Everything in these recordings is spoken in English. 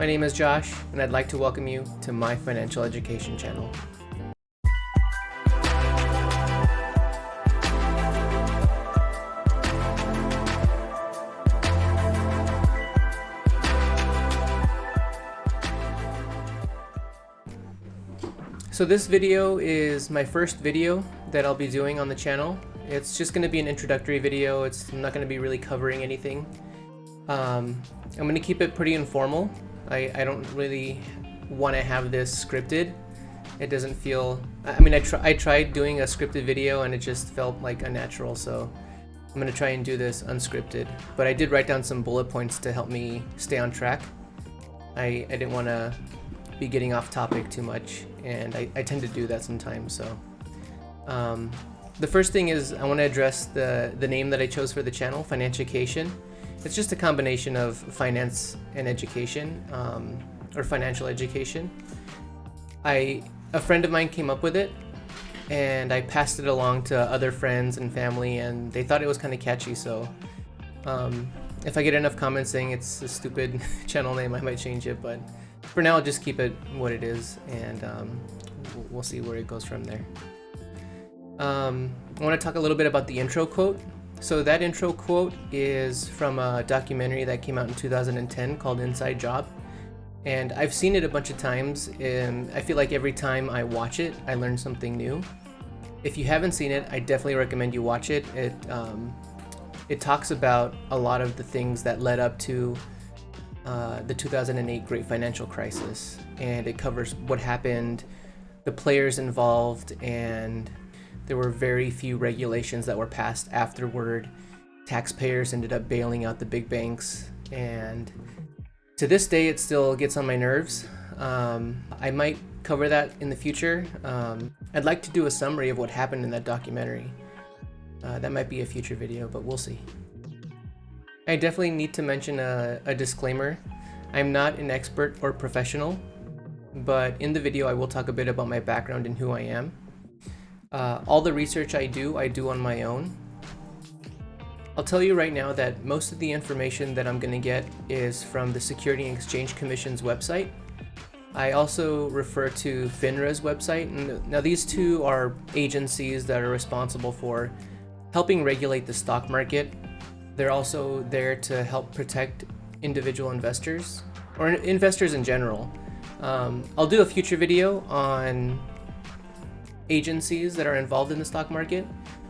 My name is Josh, and I'd like to welcome you to my financial education channel. So this video is my first video that I'll be doing on the channel. It's just going to be an introductory video. I'm not going to be really covering anything. I'm going to keep it pretty informal. I don't really want to have this scripted. It doesn't feel, I tried doing a scripted video and it just felt like unnatural, so I'm going to try and do this unscripted. But I did write down some bullet points to help me stay on track. I didn't want to be getting off topic too much, and I tend to do that sometimes. So the first thing is I want to address the name that I chose for the channel, Finantucation. It's just a combination of finance and education, or financial education. A friend of mine came up with it, and I passed it along to other friends and family, and they thought it was kind of catchy. So if I get enough comments saying it's a stupid channel name, I might change it, but for now, I'll just keep it what it is, and we'll see where it goes from there. I want to talk a little bit about the intro quote. So that intro quote is from a documentary that came out in 2010 called Inside Job, and I've seen it a bunch of times, and I feel like every time I watch it, I learn something new. If you haven't seen it, I definitely recommend you watch it. It talks about a lot of the things that led up to the 2008 Great Financial Crisis, and it covers what happened, the players involved, and there were very few regulations that were passed afterward. Taxpayers ended up bailing out the big banks, and to this day it still gets on my nerves. I might cover that in the future. I'd like to do a summary of what happened in that documentary. That might be a future video, but we'll see. I definitely need to mention a disclaimer. I'm not an expert or professional, but in the video I will talk a bit about my background and who I am. All the research I do on my own. I'll tell you right now that most of the information that I'm going to get is from the Securities and Exchange Commission's website. I also refer to FINRA's website. Now these two are agencies that are responsible for helping regulate the stock market. They're also there to help protect individual investors, or investors in general. I'll do a future video on agencies that are involved in the stock market,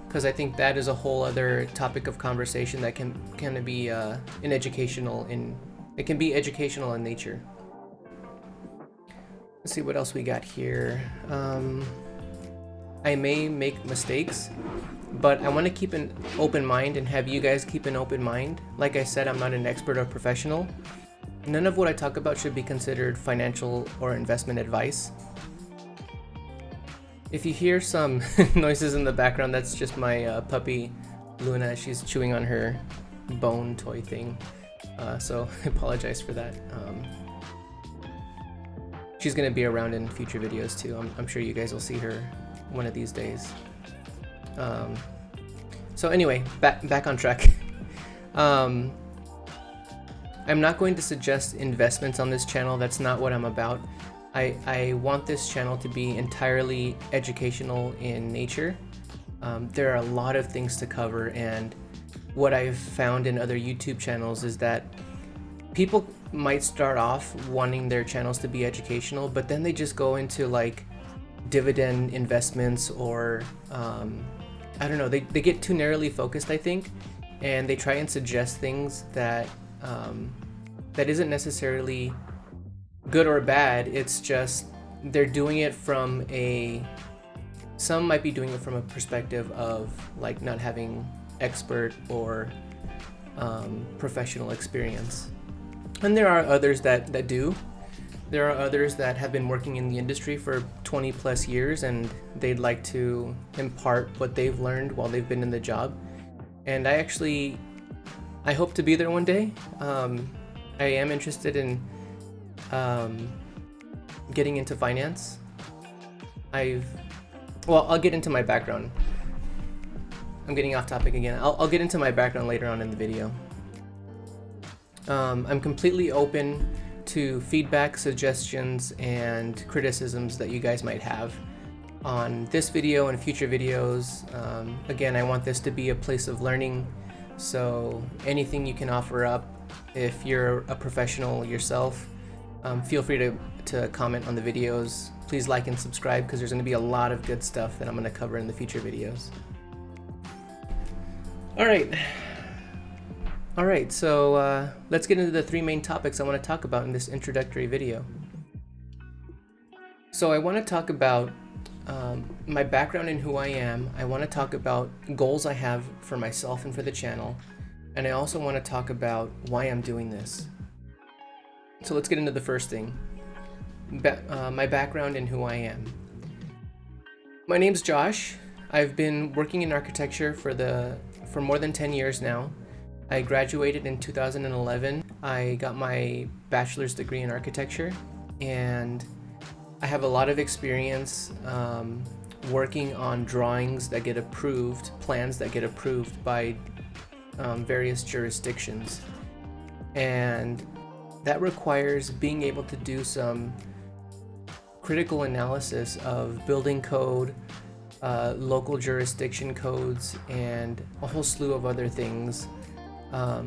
because I think that is a whole other topic of conversation that can be educational in nature. Let's see what else we got here. I may make mistakes, but I want to keep an open mind and have you guys keep an open mind. Like I said, I'm not an expert or professional. None of what I talk about should be considered financial or investment advice. If you hear some noises in the background, that's just my puppy, Luna. She's chewing on her bone toy thing, so I apologize for that. She's going to be around in future videos too. I'm sure you guys will see her one of these days. So anyway, back on track. I'm not going to suggest investments on this channel. That's not what I'm about. I want this channel to be entirely educational in nature. There are a lot of things to cover, and what I've found in other YouTube channels is that people might start off wanting their channels to be educational, but then they just go into like dividend investments, or I don't know, they get too narrowly focused, I think, and they try and suggest things that that isn't necessarily good or bad. It's just they're doing it from some might be doing it from a perspective of like not having expert or professional experience, and there are others that do. There are others that have been working in the industry for 20 plus years, and they'd like to impart what they've learned while they've been in the job. And I hope to be there one day. I am interested in getting into finance. I'll get into my background. I'm getting off topic again. I'll get into my background later on in the video. I'm completely open to feedback, suggestions, and criticisms that you guys might have on this video and future videos. Again, I want this to be a place of learning, so anything you can offer up, if you're a professional yourself, feel free to comment on the videos. Please like and subscribe, because there's going to be a lot of good stuff that I'm going to cover in the future videos. Alright, so let's get into the three main topics I want to talk about in this introductory video. So I want to talk about my background and who I am. I want to talk about goals I have for myself and for the channel. And I also want to talk about why I'm doing this. So let's get into the first thing. My background and who I am. My name's Josh. I've been working in architecture for more than 10 years now. I graduated in 2011. I got my bachelor's degree in architecture, and I have a lot of experience working on drawings that get approved, plans that get approved by various jurisdictions. And that requires being able to do some critical analysis of building code, local jurisdiction codes, and a whole slew of other things,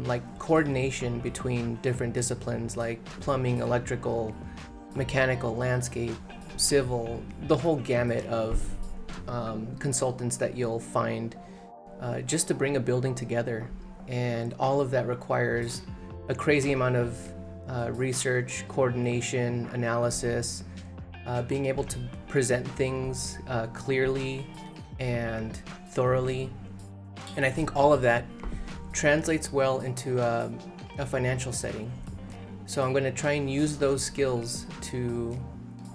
like coordination between different disciplines like plumbing, electrical, mechanical, landscape, civil, the whole gamut of consultants that you'll find just to bring a building together. And all of that requires a crazy amount of research, coordination, analysis, being able to present things clearly and thoroughly. And I think all of that translates well into a financial setting. So I'm going to try and use those skills to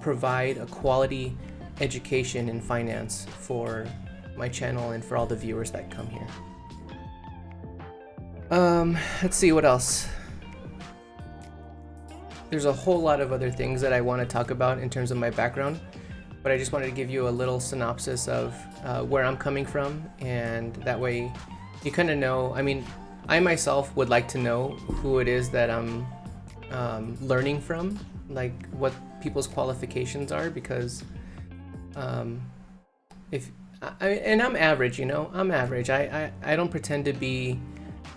provide a quality education in finance for my channel and for all the viewers that come here. Let's see what else. There's a whole lot of other things that I want to talk about in terms of my background, but I just wanted to give you a little synopsis of where I'm coming from, and that way you kind of know. I mean, I myself would like to know who it is that I'm learning from, like what people's qualifications are, because I'm average, I'm average. I don't pretend to be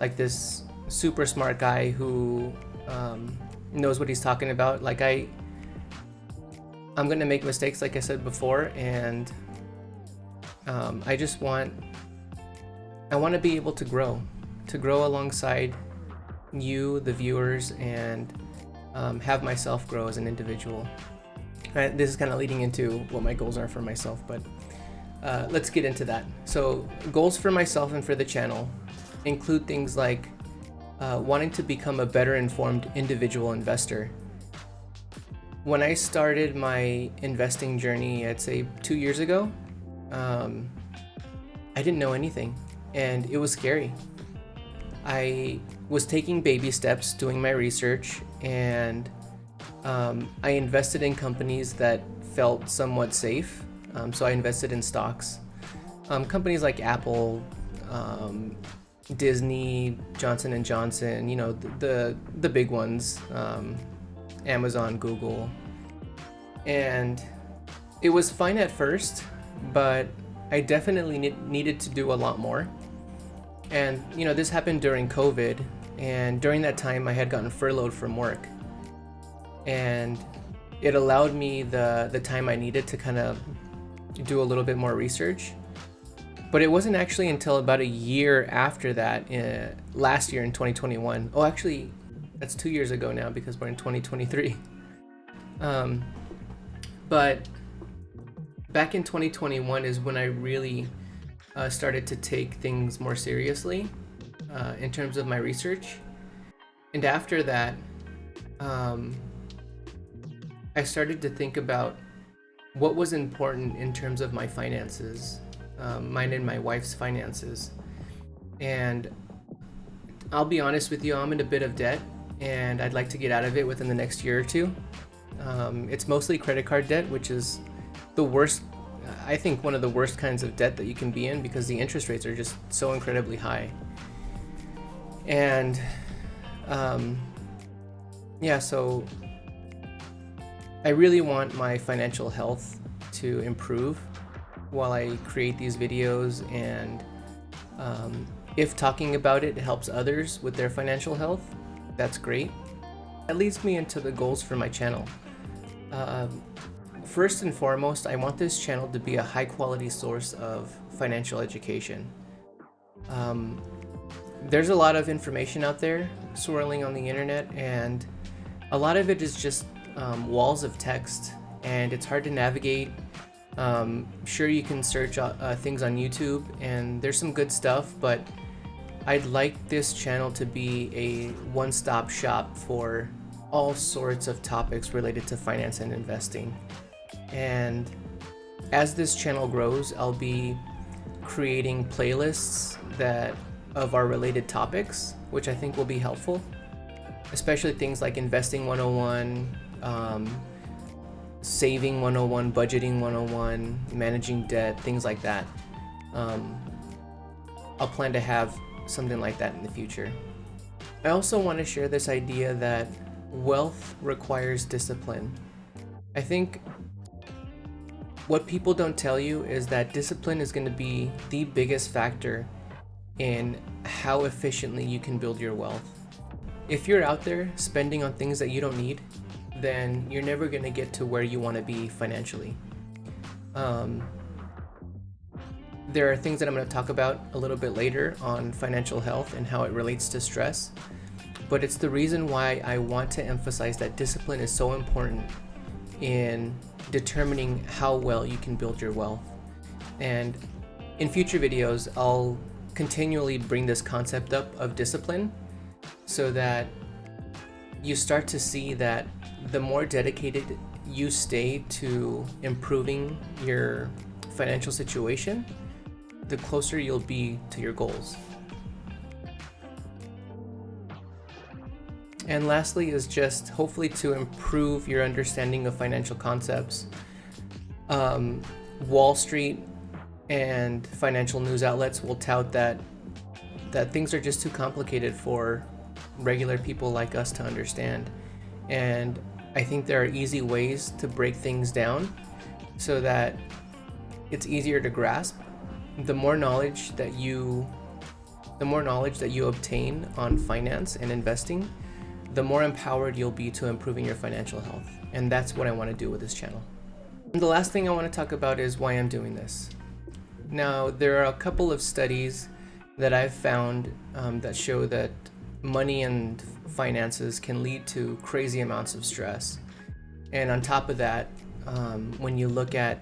like this super smart guy who knows what he's talking about. Like I'm gonna make mistakes, like I said before, and I want to be able to grow alongside you, the viewers, and have myself grow as an individual. This is kind of leading into what my goals are for myself, but let's get into that. So goals for myself and for the channel include things like wanting to become a better informed individual investor. When I started my investing journey, I'd say 2 years ago, I didn't know anything, and it was scary. I was taking baby steps, doing my research, and I invested in companies that felt somewhat safe. So I invested in stocks. Companies like Apple, Disney, Johnson & Johnson, the big ones, Amazon, Google. And it was fine at first, but I definitely needed to do a lot more. And this happened during COVID, and during that time I had gotten furloughed from work, and it allowed me the time I needed to kind of do a little bit more research. But it wasn't actually until about a year after that, last year in 2021. Oh, actually, that's 2 years ago now, because we're in 2023. But back in 2021 is when I really started to take things more seriously in terms of my research. And after that, I started to think about what was important in terms of my finances, mine and my wife's finances. And I'll be honest with you, I'm in a bit of debt, and I'd like to get out of it within the next year or two. It's mostly credit card debt, which is the worst, I think one of the worst kinds of debt that you can be in, because the interest rates are just so incredibly high. And so I really want my financial health to improve while I create these videos, and if talking about it helps others with their financial health, that's great. That leads me into the goals for my channel. First and foremost, I want this channel to be a high quality source of financial education. There's a lot of information out there swirling on the internet, and a lot of it is just walls of text, and it's hard to navigate. Sure, you can search things on YouTube, and there's some good stuff, but I'd like this channel to be a one-stop shop for all sorts of topics related to finance and investing. And as this channel grows, I'll be creating playlists of our related topics, which I think will be helpful, especially things like investing 101, saving 101, budgeting 101, managing debt, things like that. I'll plan to have something like that in the future. I also want to share this idea that wealth requires discipline. I think what people don't tell you is that discipline is going to be the biggest factor in how efficiently you can build your wealth. If you're out there spending on things that you don't need, then you're never going to get to where you want to be financially. There are things that I'm going to talk about a little bit later on financial health and how it relates to stress, but it's the reason why I want to emphasize that discipline is so important in determining how well you can build your wealth. And in future videos, I'll continually bring this concept up of discipline so that you start to see that the more dedicated you stay to improving your financial situation, the closer you'll be to your goals. And lastly is just hopefully to improve your understanding of financial concepts. Wall Street and financial news outlets will tout that things are just too complicated for regular people like us to understand. And I think there are easy ways to break things down so that it's easier to grasp. The more knowledge that you obtain on finance and investing, the more empowered you'll be to improving your financial health. And that's what I want to do with this channel. And the last thing I want to talk about is why I'm doing this. Now, there are a couple of studies that I've found that show that money and finances can lead to crazy amounts of stress. And on top of that, when you look at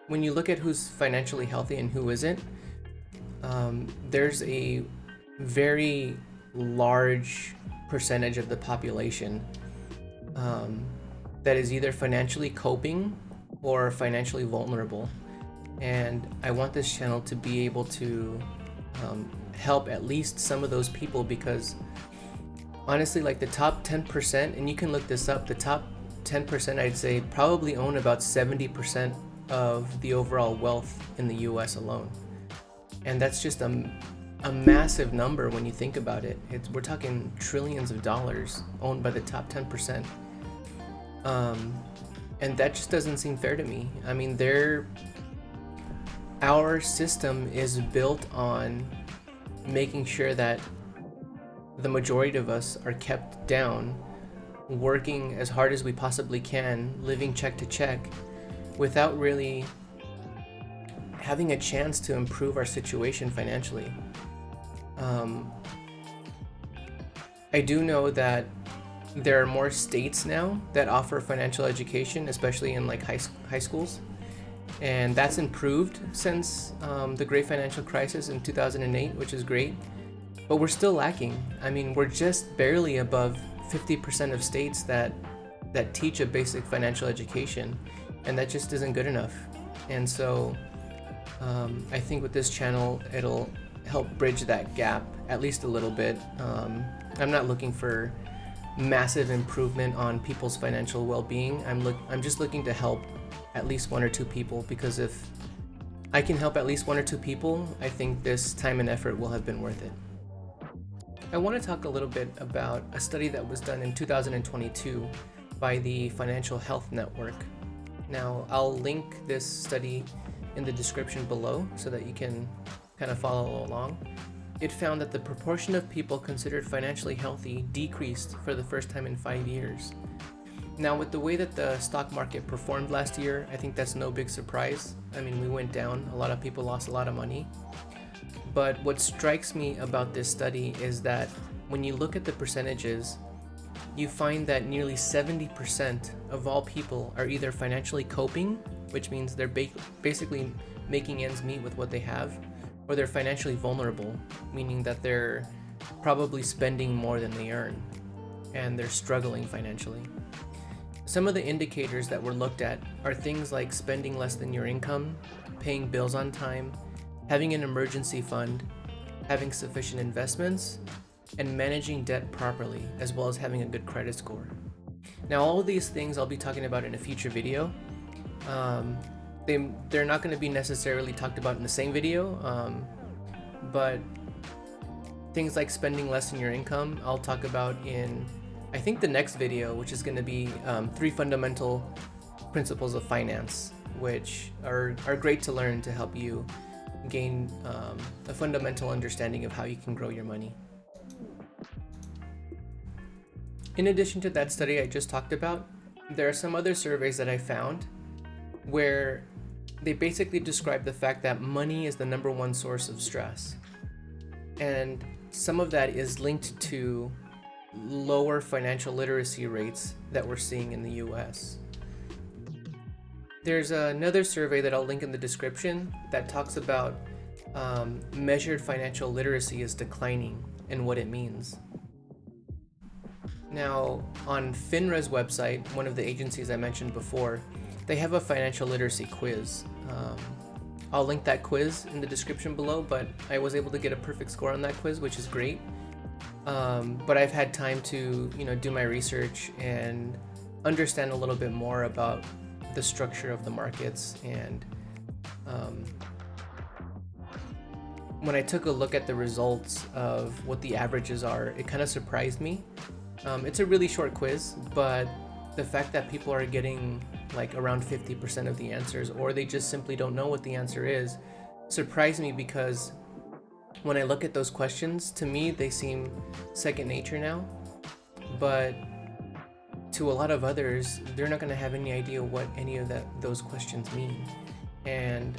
who's financially healthy and who isn't, there's a very large percentage of the population that is either financially coping or financially vulnerable. And I want this channel to be able to help at least some of those people, because honestly, like the top 10%, and you can look this up, the top 10% I'd say probably own about 70% of the overall wealth in the US alone. And that's just a massive number when you think about it. We're talking trillions of dollars owned by the top 10%. And that just doesn't seem fair to me. I mean, our system is built on making sure that the majority of us are kept down, working as hard as we possibly can, living check to check, without really having a chance to improve our situation financially. I do know that there are more states now that offer financial education, especially in like high schools, and that's improved since the Great Financial Crisis in 2008, which is great, but we're still lacking. I mean, we're just barely above 50% of states that teach a basic financial education, and that just isn't good enough. And so I think with this channel, it'll help bridge that gap at least a little bit. I'm not looking for massive improvement on people's financial well-being. I'm just looking to help at least one or two people, because if I can help at least one or two people, I think this time and effort will have been worth it. I want to talk a little bit about a study that was done in 2022 by the Financial Health Network. Now, I'll link this study in the description below so that you can kind of follow along. It found that the proportion of people considered financially healthy decreased for the first time in 5 years. Now, with the way that the stock market performed last year, I think that's no big surprise. I mean, we went down, a lot of people lost a lot of money. But what strikes me about this study is that when you look at the percentages, you find that nearly 70% of all people are either financially coping, which means they're basically making ends meet with what they have, or they're financially vulnerable, meaning that they're probably spending more than they earn, and they're struggling financially. Some of the indicators that were looked at are things like spending less than your income, paying bills on time, having an emergency fund, having sufficient investments, and managing debt properly, as well as having a good credit score. Now, all of these things I'll be talking about in a future video. They're not going to be necessarily talked about in the same video, but things like spending less than your income, I'll talk about in, I think, the next video, which is going to be 3 fundamental principles of finance, which are great to learn to help you gain a fundamental understanding of how you can grow your money. In addition to that study I just talked about, there are some other surveys that I found where they basically describe the fact that money is the #1 source of stress. And some of that is linked to lower financial literacy rates that we're seeing in the US. There's another survey that I'll link in the description that talks about measured financial literacy is declining and what it means. Now, on FINRA's website, one of the agencies I mentioned before, they have a financial literacy quiz. I'll link that quiz in the description below, but I was able to get a perfect score on that quiz, which is great. But I've had time to, do my research and understand a little bit more about the structure of the markets. And when I took a look at the results of what the averages are, it kind of surprised me. It's a really short quiz, but the fact that people are getting like around 50% of the answers, or they just simply don't know what the answer is, surprised me, because when I look at those questions, to me they seem second nature now, but to a lot of others, they're not going to have any idea what any of those questions mean. And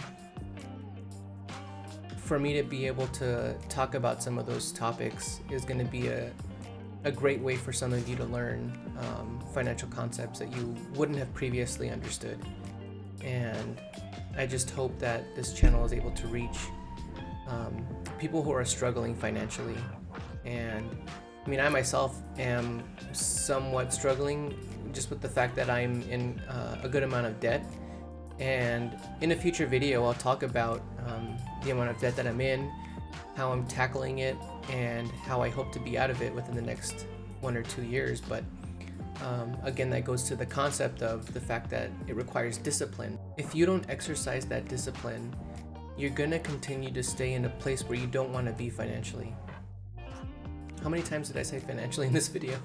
for me to be able to talk about some of those topics is going to be a great way for some of you to learn financial concepts that you wouldn't have previously understood. And I just hope that this channel is able to reach people who are struggling financially. And I mean, I myself am somewhat struggling just with the fact that I'm in a good amount of debt. And in a future video, I'll talk about the amount of debt that I'm in, how I'm tackling it, and how I hope to be out of it within the next 1 or 2 years. But again, that goes to the concept of the fact that it requires discipline. If you don't exercise that discipline, you're gonna continue to stay in a place where you don't want to be financially. How many times did I say financially in this video?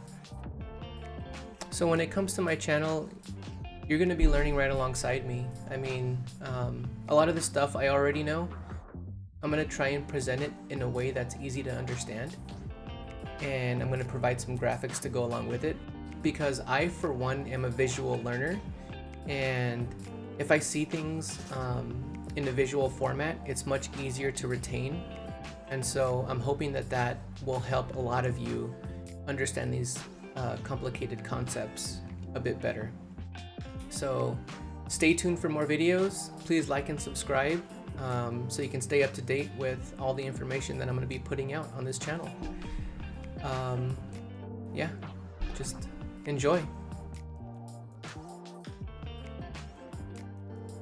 So when it comes to my channel, you're gonna be learning right alongside me. I mean, a lot of the stuff I already know. I'm going to try and present it in a way that's easy to understand, and I'm going to provide some graphics to go along with it, because I, for one, am a visual learner, and if I see things in a visual format, it's much easier to retain. And so I'm hoping that will help a lot of you understand these complicated concepts a bit better. So stay tuned for more videos. Please like and subscribe, so you can stay up to date with all the information that I'm going to be putting out on this channel. Yeah, just enjoy.